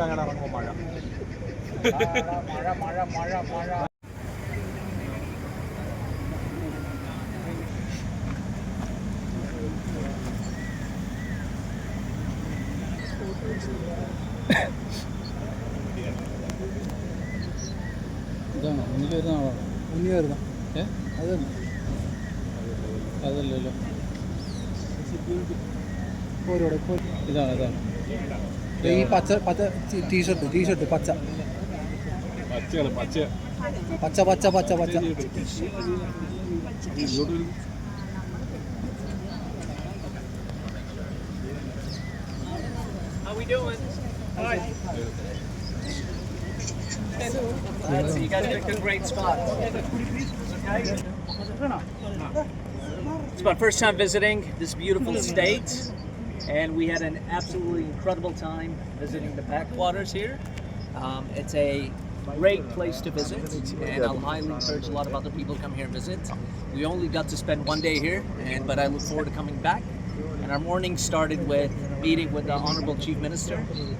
അങ്ങനെ ഇറങ്ങുമ്പോൾ മഴ മഴ മഴ മഴ മഴ. ഇതാണോ മുന്നിൽ വരുന്ന ആളാണോ? മുന്നിൽ വരുന്ന അതല്ല അതല്ലല്ലോ. ഇതാണ് ഇതാണ് ഈ പച്ച പച്ച ടീഷർട്ട് പച്ച പച്ച പച്ച പച്ച പച്ച പച്ച. How we doing? Hi. So you guys picked a great spot. It's my first time visiting this beautiful state, and we had an absolutely incredible time visiting the backwaters here. It's a great place to visit, and I'll highly encourage a lot of other people to come here and visit. We only got to spend one day here, but I look forward to coming back. And our morning started with meeting with the Honorable Chief Minister.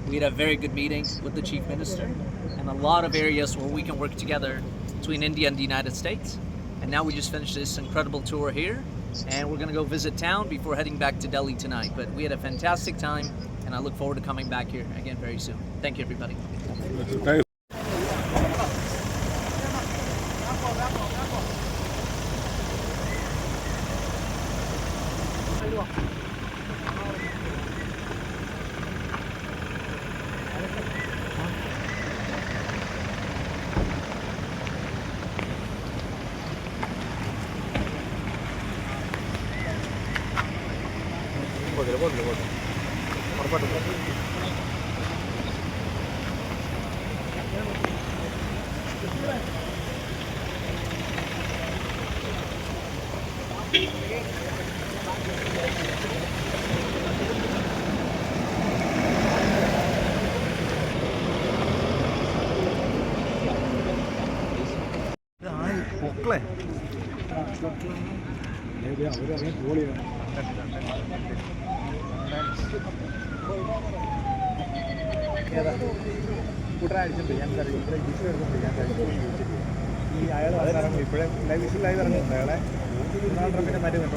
We had a very good meeting with the Chief Minister, and a lot of areas where we can work together between India and the United States. And now we just finished this incredible tour here, and we're going to go visit town before heading back to Delhi tonight. But we had a fantastic time, and I look forward to coming back here again very soon. Thank you, everybody. പൊക്കളെ കൂട്ടനടിച്ചിട്ടുണ്ട്. ഞാൻ കറിയും ഇവിടെ വിഷു എടുക്കുന്നുണ്ട്. ഞാൻ കഴിച്ചു ഈ അയാൾ ഇപ്പോഴേ Vishu live ഇറങ്ങുന്നുണ്ട്. അയാളെ ഡൊണാൾഡ് ട്രംപിൻ്റെ മരുന്ന്